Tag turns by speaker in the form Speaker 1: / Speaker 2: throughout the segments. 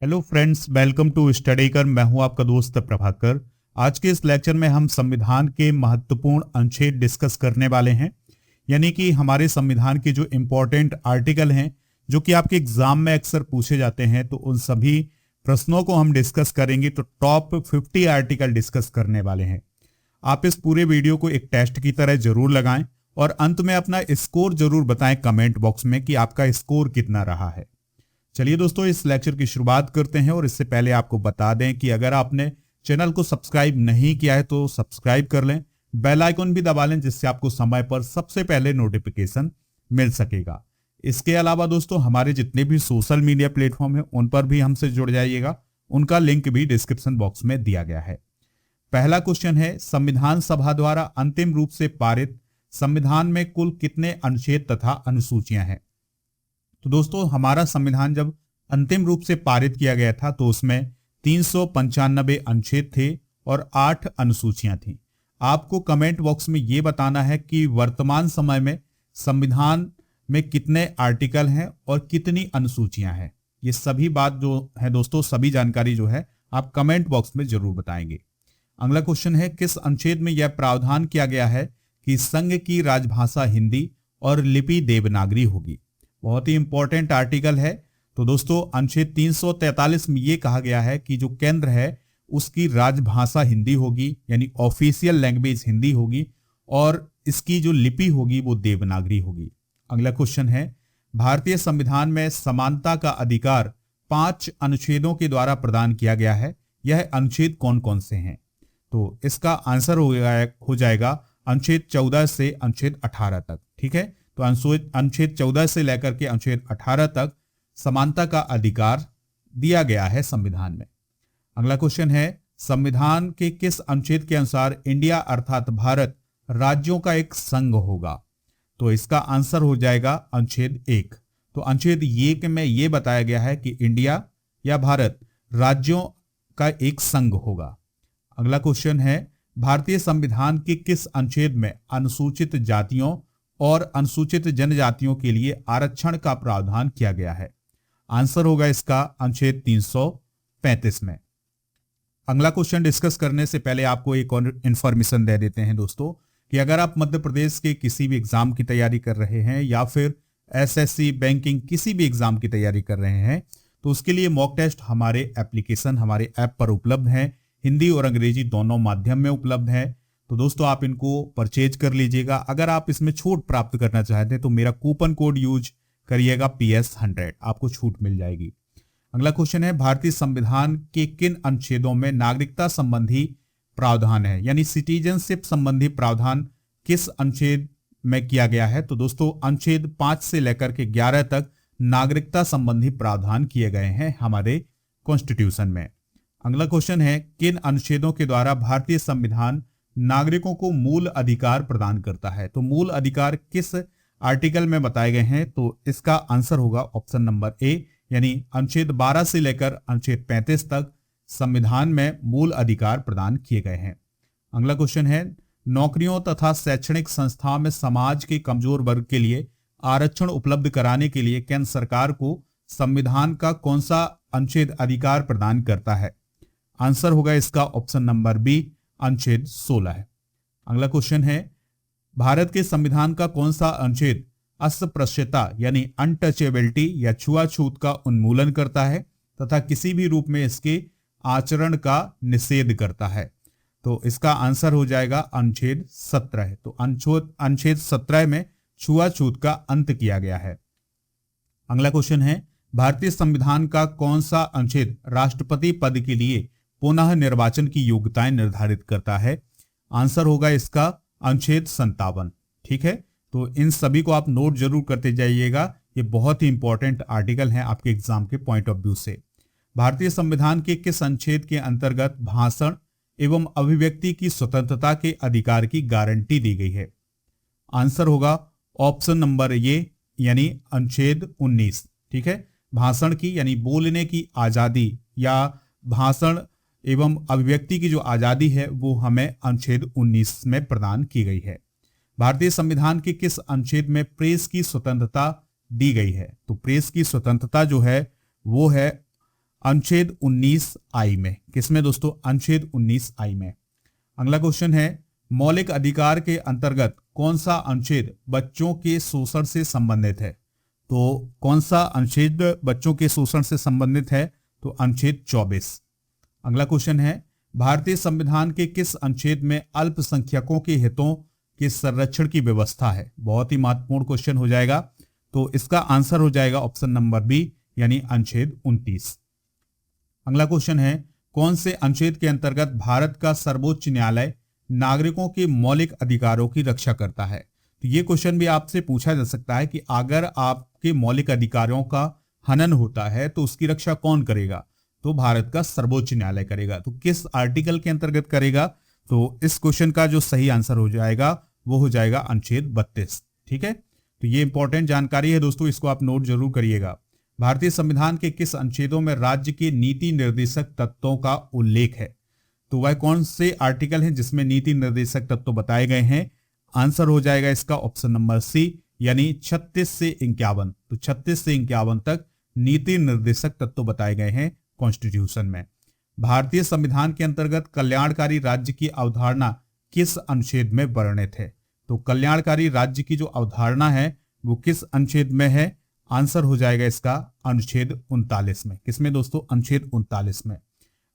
Speaker 1: Hello friends, welcome to study कर। मैं हूं आपका दोस्त प्रभाकर। आज के इस लेक्चर में हम संविधान के महत्वपूर्ण अनुच्छेद डिस्कस करने वाले हैं। यानी कि हमारे संविधान के जो इम्पोर्टेंट आर्टिकल हैं जो कि आपके एग्जाम में अक्सर पूछे जाते हैं, तो उन सभी प्रश्नों को हम डिस्कस करेंगे। तो टॉप 50 आर्टिकल डिस्कस करने वाले हैं। आप इस पूरे वीडियो को एक टेस्ट की तरह जरूर लगाएं और अंत में अपना स्कोर जरूर बताएं कमेंट बॉक्स में कि आपका स्कोर कितना रहा है। चलिए दोस्तों, इस लेक्चर की शुरुआत करते हैं और इससे पहले आपको बता दें कि अगर आपने चैनल को सब्सक्राइब नहीं किया है तो सब्सक्राइब कर लें, बेल आइकन भी दबा लें, जिससे आपको समय पर सबसे पहले नोटिफिकेशन मिल सकेगा। इसके अलावा दोस्तों, हमारे जितने भी सोशल मीडिया प्लेटफॉर्म हैं उन पर भी हमसे जुड़ जाइएगा। उनका लिंक भी डिस्क्रिप्शन बॉक्स में दिया गया है। पहला क्वेश्चन है, संविधान सभा द्वारा अंतिम रूप से पारित संविधान में कुल कितने अनुच्छेद तथा अनुसूचियां हैं? तो दोस्तों, हमारा संविधान जब अंतिम रूप से पारित किया गया था तो उसमें 395 अनुच्छेद थे और 8 अनुसूचियां थीं। आपको कमेंट बॉक्स में यह बताना है कि वर्तमान समय में संविधान में कितने आर्टिकल हैं और कितनी अनुसूचियां हैं। ये सभी बात जो है दोस्तों, सभी जानकारी जो है आप कमेंट बॉक्स में जरूर बताएंगे। अगला क्वेश्चन है, किस अनुच्छेद में यह प्रावधान किया गया है कि संघ की राजभाषा हिंदी और लिपि देवनागरी होगी? बहुत ही इंपॉर्टेंट आर्टिकल है। तो दोस्तों, अनुच्छेद 343 में यह कहा गया है कि जो केंद्र है उसकी राजभाषा हिंदी होगी, यानी ऑफिशियल लैंग्वेज हिंदी होगी, और इसकी जो लिपि होगी वो देवनागरी होगी। अगला क्वेश्चन है, भारतीय संविधान में समानता का अधिकार 5 अनुच्छेदों के द्वारा प्रदान किया गया है। यह अनुच्छेद कौन कौन से हैं? तो इसका आंसर हो जाएगा अनुच्छेद 14 से अनुच्छेद 18 तक। ठीक है, तो अनुच्छेद 14 से लेकर के अनुच्छेद 18 तक समानता का अधिकार दिया गया है संविधान में। अगला क्वेश्चन है, संविधान के किस अनुच्छेद के अनुसार इंडिया अर्थात भारत राज्यों का एक संघ होगा? तो इसका आंसर हो जाएगा अनुच्छेद 1। तो अनुच्छेद 1 में यह बताया गया है कि इंडिया या भारत राज्यों का एक संघ होगा। अगला क्वेश्चन है, भारतीय संविधान के किस अनुच्छेद में अनुसूचित जातियों और अनुसूचित जनजातियों के लिए आरक्षण का प्रावधान किया गया है? आंसर होगा इसका अनुच्छेद 335 में। अगला क्वेश्चन डिस्कस करने से पहले आपको एक और इंफॉर्मेशन दे देते हैं दोस्तों कि अगर आप मध्य प्रदेश के किसी भी एग्जाम की तैयारी कर रहे हैं या फिर एसएससी, बैंकिंग, किसी भी एग्जाम की तैयारी कर रहे हैं तो उसके लिए मॉक टेस्ट हमारे एप्लीकेशन, हमारे ऐप पर उपलब्ध है। हिंदी और अंग्रेजी दोनों माध्यम में उपलब्ध है। तो दोस्तों, आप इनको परचेज कर लीजिएगा। अगर आप इसमें छूट प्राप्त करना चाहते हैं तो मेरा कूपन कोड यूज करिएगा PS100, आपको छूट मिल जाएगी। अगला क्वेश्चन है, भारतीय संविधान के किन अनुच्छेदों में नागरिकता संबंधी प्रावधान है, यानी सिटीजनशिप संबंधी प्रावधान किस अनुच्छेद में किया गया है? तो दोस्तों, अनुच्छेद 5 से लेकर के 11 तक नागरिकता संबंधी प्रावधान किए गए हैं हमारे कॉन्स्टिट्यूशन में। अगला क्वेश्चन है, किन अनुच्छेदों के द्वारा भारतीय संविधान नागरिकों को मूल अधिकार प्रदान करता है? तो मूल अधिकार किस आर्टिकल में बताए गए हैं? तो इसका आंसर होगा ऑप्शन नंबर ए, यानी अनुच्छेद 12 से लेकर अनुच्छेद 35 तक संविधान में मूल अधिकार प्रदान किए गए हैं। अगला क्वेश्चन है, नौकरियों तथा शैक्षणिक संस्थाओं में समाज के कमजोर वर्ग के लिए आरक्षण उपलब्ध कराने के लिए केंद्र सरकार को संविधान का कौन सा अनुच्छेद अधिकार प्रदान करता है? आंसर होगा इसका ऑप्शन नंबर बी, अनुच्छेद 16 है। अगला क्वेश्चन है, भारत के संविधान का कौन सा अनुच्छेद अस्पृश्यता यानी अनटचेबिलिटी या छुआछूत का उन्मूलन करता है तथा किसी भी रूप में इसके आचरण का निषेध करता है? तो इसका आंसर हो जाएगा अनुच्छेद 17। तो अनुच्छेद 17 में छुआछूत का अंत किया गया है। अगला क्वेश्चन है, भारतीय संविधान का कौन सा अनुच्छेद राष्ट्रपति पद के लिए पुनः निर्वाचन की योग्यताएं निर्धारित करता है? आंसर होगा इसका अनुच्छेद 57। ठीक है, तो इन सभी को आप नोट जरूर करते जाइएगा। ये बहुत ही इंपॉर्टेंट आर्टिकल हैं आपके एग्जाम के पॉइंट ऑफ व्यू से। भारतीय संविधान के किस अनुच्छेद के अंतर्गत भाषण एवं अभिव्यक्ति की स्वतंत्रता के अधिकार की गारंटी दी गई है? आंसर होगा ऑप्शन नंबर ये, यानी अनुच्छेद 19। ठीक है, भाषण की यानी बोलने की आजादी या भाषण एवं अभिव्यक्ति की जो आजादी है वो हमें अनुच्छेद 19 में प्रदान की गई है। भारतीय संविधान के किस अनुच्छेद में प्रेस की स्वतंत्रता दी गई है? तो प्रेस की स्वतंत्रता जो है वो है अनुच्छेद 19 आई में। किसमें दोस्तों? अनुच्छेद 19 आई में। अगला क्वेश्चन है, मौलिक अधिकार के अंतर्गत कौन सा अनुच्छेद बच्चों के शोषण से संबंधित है? तो कौन सा अनुच्छेद बच्चों के शोषण से संबंधित है? तो अनुच्छेद 24। अगला क्वेश्चन है, भारतीय संविधान के किस अनुच्छेद में अल्पसंख्यकों के हितों के संरक्षण की व्यवस्था है? बहुत ही महत्वपूर्ण क्वेश्चन हो जाएगा। तो इसका आंसर हो जाएगा ऑप्शन नंबर बी, यानी अनुच्छेद 29। अगला क्वेश्चन है, कौन से अनुच्छेद के अंतर्गत भारत का सर्वोच्च न्यायालय नागरिकों के मौलिक अधिकारों की रक्षा करता है? तो ये क्वेश्चन भी आपसे पूछा जा सकता है कि अगर आपके मौलिक अधिकारों का हनन होता है तो उसकी रक्षा कौन करेगा? तो भारत का सर्वोच्च न्यायालय करेगा। तो किस आर्टिकल के अंतर्गत करेगा? तो इस क्वेश्चन का जो सही आंसर हो जाएगा वो हो जाएगा अनुच्छेद 32। ठीक है, तो ये इंपॉर्टेंट जानकारी है दोस्तों, इसको आप नोट जरूर करिएगा। भारतीय संविधान के किस अनुच्छेदों में राज्य के नीति निर्देशक तत्वों का उल्लेख है? तो वह कौन से आर्टिकल हैं जिसमें नीति निर्देशक तत्व बताए गए हैं? आंसर हो जाएगा इसका ऑप्शन नंबर सी, यानी 36 से 51। तो 36 से 51 तक नीति निर्देशक तत्व बताए गए हैं कॉन्स्टिट्यूशन में। भारतीय संविधान के अंतर्गत कल्याणकारी राज्य की अवधारणा किस अनुच्छेद में वर्णित है? तो कल्याणकारी राज्य की जो अवधारणा है वो किस अनुच्छेद में है? आंसर हो जाएगा इसका अनुच्छेद 39 में। किसमें दोस्तों? अनुच्छेद 39 में।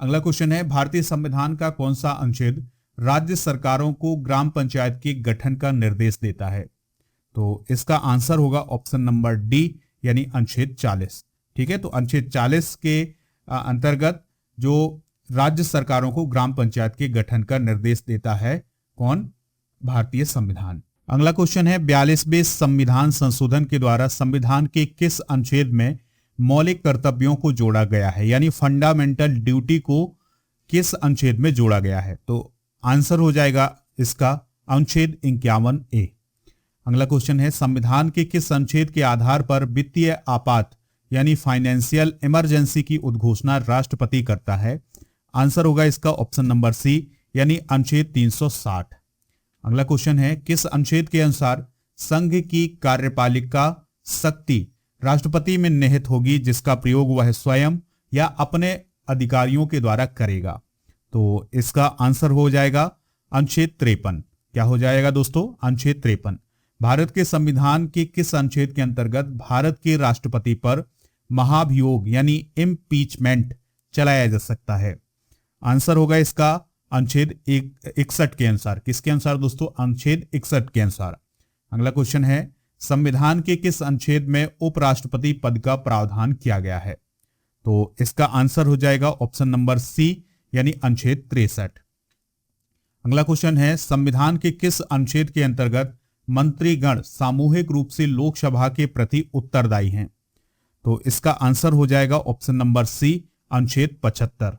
Speaker 1: अगला क्वेश्चन है, भारतीय संविधान का कौन सा अनुच्छेद राज्य सरकारों को ग्राम पंचायत के गठन का निर्देश देता है? तो इसका आंसर होगा ऑप्शन नंबर डी, यानी अनुच्छेद 40। ठीक है, तो अनुच्छेद 40 के अंतर्गत जो राज्य सरकारों को ग्राम पंचायत के गठन का निर्देश देता है कौन? भारतीय संविधान। अगला क्वेश्चन है, 42वें संविधान संशोधन के द्वारा संविधान के किस अनुच्छेद में मौलिक कर्तव्यों को जोड़ा गया है? यानी फंडामेंटल ड्यूटी को किस अनुच्छेद में जोड़ा गया है? तो आंसर हो जाएगा इसका अनुच्छेद 51A। अगला क्वेश्चन है, संविधान के किस अनुच्छेद के आधार पर वित्तीय आपात यानी फाइनेंशियल इमरजेंसी की उद्घोषणा राष्ट्रपति करता है? आंसर होगा इसका ऑप्शन नंबर सी, यानी अनुच्छेद 360। अगला क्वेश्चन है, किस अनुच्छेद के अनुसार संघ की कार्यपालिका शक्ति राष्ट्रपति में निहित होगी जिसका प्रयोग वह स्वयं या अपने अधिकारियों के द्वारा करेगा? तो इसका आंसर हो जाएगा अनुच्छेद 53। क्या हो जाएगा दोस्तों? अनुच्छेद 53। भारत के संविधान के किस अनुच्छेद के अंतर्गत भारत के राष्ट्रपति पर महाभियोग यानी इम्पीचमेंट चलाया जा सकता है? आंसर होगा इसका अनुच्छेद 61 के अनुसार। किसके अनुसार दोस्तों? अनुच्छेद 61 के अनुसार। अगला क्वेश्चन है, संविधान के किस अनुच्छेद में उपराष्ट्रपति पद का प्रावधान किया गया है? तो इसका आंसर हो जाएगा ऑप्शन नंबर सी, यानी अनुच्छेद 63। अगला क्वेश्चन है, संविधान के किस अनुच्छेद के अंतर्गत मंत्रीगण सामूहिक रूप से लोकसभा के प्रति उत्तरदायी हैं? तो इसका आंसर हो जाएगा ऑप्शन नंबर सी, अनुच्छेद 75।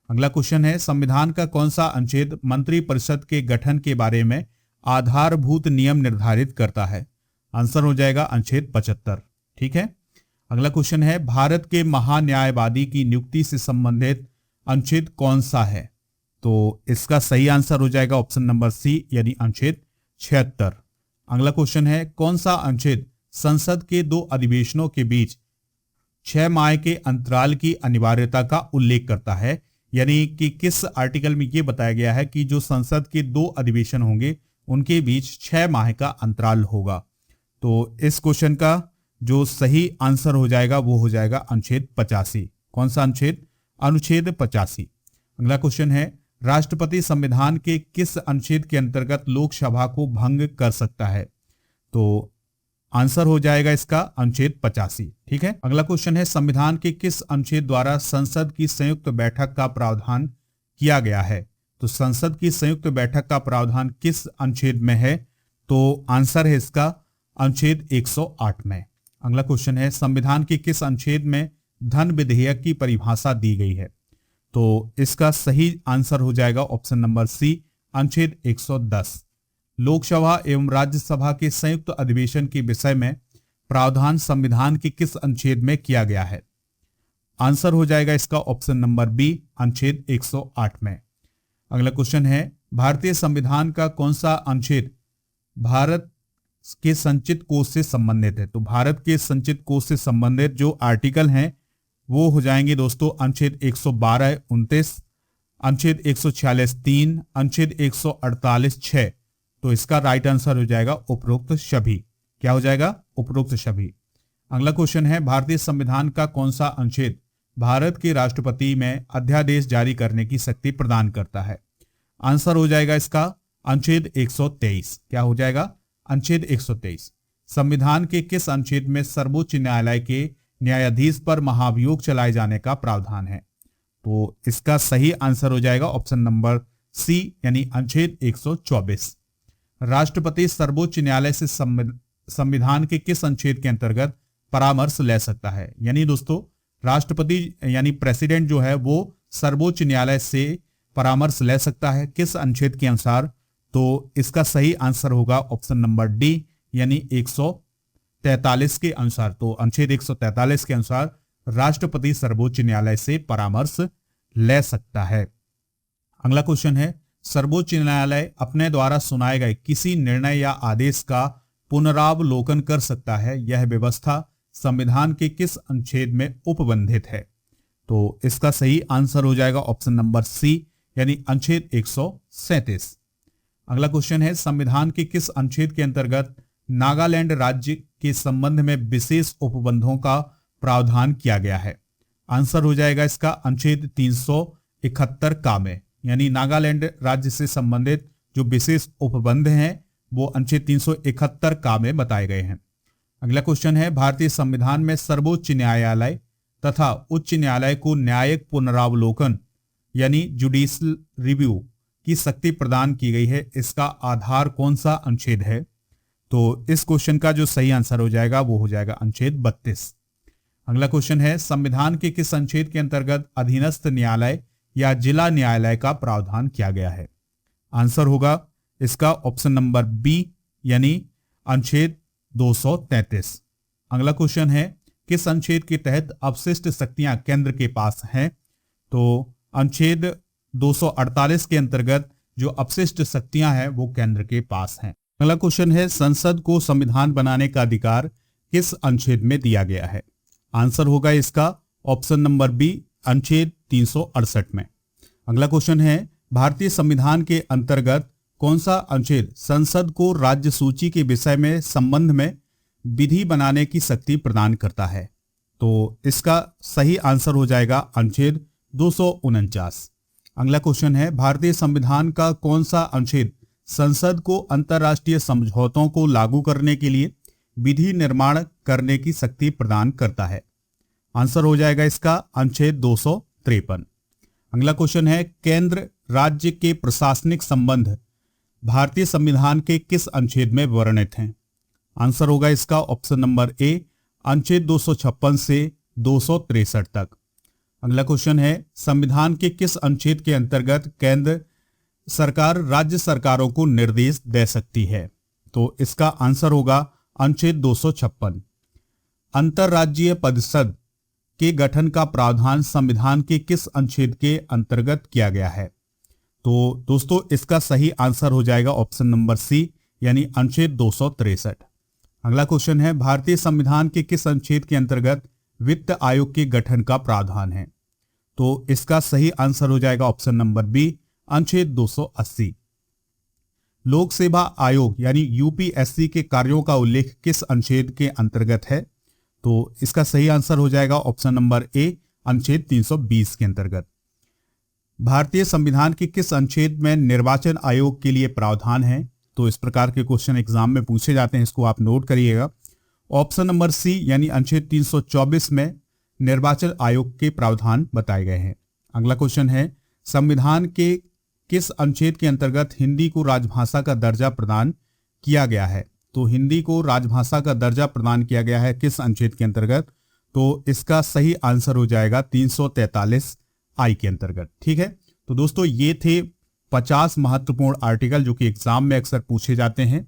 Speaker 1: अगला क्वेश्चन है, संविधान का कौन सा अनुच्छेद मंत्रिपरिषद के गठन के बारे में आधारभूत नियम निर्धारित करता है? आंसर हो जाएगा अनुच्छेद 75। ठीक है, अगला क्वेश्चन है, भारत के महान्यायवादी की नियुक्ति से संबंधित अनुच्छेद कौन सा है? तो इसका सही आंसर हो जाएगा ऑप्शन नंबर सी, यानी अनुच्छेद 76। अगला क्वेश्चन है, कौन सा अनुच्छेद संसद के 2 अधिवेशनों के बीच 6 माह के अंतराल की अनिवार्यता का उल्लेख करता है? यानी कि किस आर्टिकल में यह बताया गया है कि जो संसद के 2 अधिवेशन होंगे उनके बीच 6 माह का अंतराल होगा? तो इस क्वेश्चन का जो सही आंसर हो जाएगा वो हो जाएगा अनुच्छेद 85। कौन सा अनुच्छेद? अनुच्छेद 85। अगला क्वेश्चन है, राष्ट्रपति संविधान के किस अनुच्छेद के अंतर्गत लोकसभा को भंग कर सकता है? तो आंसर हो जाएगा इसका अनुच्छेद 85। ठीक है, अगला क्वेश्चन है, संविधान के किस अनुच्छेद द्वारा संसद की संयुक्त बैठक का प्रावधान किया गया है? तो संसद की संयुक्त बैठक का प्रावधान किस अनुच्छेद में है? तो आंसर है इसका अनुच्छेद 108 में। अगला क्वेश्चन है, संविधान के किस अनुच्छेद में धन विधेयक की परिभाषा दी गई है? तो इसका सही आंसर हो जाएगा ऑप्शन नंबर सी, अनुच्छेद 110। लोकसभा एवं राज्यसभा के संयुक्त अधिवेशन के विषय में प्रावधान संविधान के किस अनुच्छेद में किया गया है? आंसर हो जाएगा इसका ऑप्शन नंबर बी, अनुच्छेद 108 में। अगला क्वेश्चन है, भारतीय संविधान का कौन सा अनुच्छेद भारत के संचित कोष से संबंधित है? तो भारत के संचित कोष से संबंधित जो आर्टिकल हैं वो हो जाएंगे दोस्तों अनुच्छेद 112 29, अनुच्छेद 146 3, अनुच्छेद 148 6। तो इसका राइट आंसर हो जाएगा उपरोक्त सभी। क्या हो जाएगा? उपरोक्त सभी। अगला क्वेश्चन है, भारतीय संविधान का कौन सा अनुच्छेद भारत के राष्ट्रपति में अध्यादेश जारी करने की शक्ति प्रदान करता है? आंसर हो जाएगा इसका अनुच्छेद 123। क्या हो जाएगा? अनुच्छेद 123। संविधान के किस अनुच्छेद में सर्वोच्च न्यायालय के न्यायाधीश पर महाभियोग चलाए जाने का प्रावधान है? तो इसका सही आंसर हो जाएगा ऑप्शन नंबर सी, यानी अनुच्छेद 124। राष्ट्रपति सर्वोच्च न्यायालय से संविधान के किस अनुच्छेद के अंतर्गत परामर्श ले सकता है? यानी दोस्तों राष्ट्रपति यानी प्रेसिडेंट जो है वो सर्वोच्च न्यायालय से परामर्श ले सकता है किस अनुच्छेद के अनुसार? तो इसका सही आंसर होगा ऑप्शन नंबर डी, यानी 143 के अनुसार। तो अनुच्छेद 143 के अनुसार राष्ट्रपति सर्वोच्च न्यायालय से परामर्श ले सकता है। अगला क्वेश्चन है, सर्वोच्च न्यायालय अपने द्वारा सुनाए गए किसी निर्णय या आदेश का पुनरावलोकन कर सकता है, यह व्यवस्था संविधान के किस अनुच्छेद में उपबंधित है? तो इसका सही आंसर हो जाएगा ऑप्शन नंबर सी, यानी अनुच्छेद 137। अगला क्वेश्चन है, संविधान के किस अनुच्छेद के अंतर्गत नागालैंड राज्य के संबंध में विशेष उपबंधों का प्रावधान किया गया है? आंसर हो जाएगा इसका अनुच्छेद 371 का में, यानी नागालैंड राज्य से संबंधित जो विशेष उपबंध हैं वो अनुच्छेद 371 का में बताए गए हैं। अगला क्वेश्चन है, भारतीय संविधान में सर्वोच्च न्यायालय तथा उच्च न्यायालय को न्यायिक पुनरावलोकन यानी जुडिशियल रिव्यू की शक्ति प्रदान की गई है, इसका आधार कौन सा अनुच्छेद है? तो इस क्वेश्चन का जो सही आंसर हो जाएगा वो हो जाएगा अनुच्छेद 32। अगला क्वेश्चन है, संविधान के किस अनुच्छेद के अंतर्गत अधीनस्थ न्यायालय या जिला न्यायालय का प्रावधान किया गया है? आंसर होगा इसका ऑप्शन नंबर बी, यानी अनुच्छेद 233। अगला क्वेश्चन है, किस अनुच्छेद के तहत अपशिष्ट शक्तियां केंद्र के पास हैं? तो अनुच्छेद 248 के अंतर्गत जो अपशिष्ट शक्तियां हैं वो केंद्र के पास हैं। अगला क्वेश्चन है, संसद को संविधान बनाने का अधिकार किस अनुच्छेद में दिया गया है? आंसर होगा इसका ऑप्शन नंबर बी, अनुच्छेद 368 में। अगला क्वेश्चन है, भारतीय संविधान के अंतर्गत कौन सा अनुच्छेद संसद को राज्य सूची के विषय में संबंध में विधि बनाने की शक्ति प्रदान करता है? तो इसका सही आंसर हो जाएगा अनुच्छेद 249। अगला क्वेश्चन है, भारतीय संविधान का कौन सा अनुच्छेद संसद को अंतर्राष्ट्रीय समझौतों को लागू करने के लिए विधि निर्माण करने की शक्ति प्रदान करता है? आंसर हो जाएगा इसका अनुच्छेद 253। अगला क्वेश्चन है, केंद्र राज्य के प्रशासनिक संबंध भारतीय संविधान के किस अनुच्छेद में वर्णित हैं? आंसर होगा इसका ऑप्शन नंबर ए, अनुच्छेद 256 से 263 तक। अगला क्वेश्चन है, संविधान के किस अनुच्छेद के अंतर्गत केंद्र सरकार राज्य सरकारों को निर्देश दे सकती है? तो इसका आंसर होगा अनुच्छेद 256। अंतरराज्यीय परिषद के गठन का प्रावधान संविधान के किस अनुच्छेद के अंतर्गत किया गया है? तो दोस्तों इसका सही आंसर हो जाएगा ऑप्शन नंबर सी, यानी अनुच्छेद 263। अगला क्वेश्चन है, भारतीय संविधान के किस अनुच्छेद के अंतर्गत वित्त आयोग के गठन का प्रावधान है? तो इसका सही आंसर हो जाएगा ऑप्शन नंबर बी, अनुच्छेद 280। लोक सेवा आयोग यानी यूपीएससी के कार्यों का उल्लेख किस अनुच्छेद के अंतर्गत है? तो इसका सही आंसर हो जाएगा ऑप्शन नंबर ए, अनुच्छेद 320 के अंतर्गत। भारतीय संविधान के किस अनुच्छेद में निर्वाचन आयोग के लिए प्रावधान है? तो इस प्रकार के क्वेश्चन एग्जाम में पूछे जाते हैं, इसको आप नोट करिएगा। ऑप्शन नंबर सी, यानी अनुच्छेद 324 में निर्वाचन आयोग के प्रावधान बताए गए हैं। अगला क्वेश्चन है, संविधान के किस अनुच्छेद के अंतर्गत हिंदी को राजभाषा का दर्जा प्रदान किया गया है? तो हिंदी को राजभाषा का दर्जा प्रदान किया गया है किस अनुच्छेद के अंतर्गत? तो इसका सही आंसर हो जाएगा 343 आई के अंतर्गत। ठीक है, तो दोस्तों ये थे 50 महत्वपूर्ण आर्टिकल जो कि एग्जाम में अक्सर पूछे जाते हैं।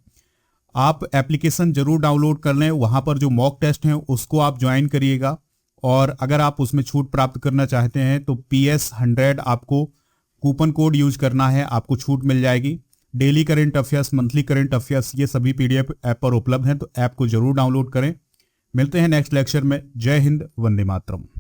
Speaker 1: आप एप्लीकेशन जरूर डाउनलोड कर लें, वहां पर जो मॉक टेस्ट हैं उसको आप ज्वाइन करिएगा, और अगर आप उसमें छूट प्राप्त करना चाहते हैं तो PS100 आपको कूपन कोड यूज करना है, आपको छूट मिल जाएगी। Daily current affairs, monthly current affairs, ये सभी PDF ऐप पर उपलब्ध हैं, तो ऐप को जरूर डाउनलोड करें। मिलते हैं नेक्स्ट लेक्चर में। जय हिंद, वंदे मातरम।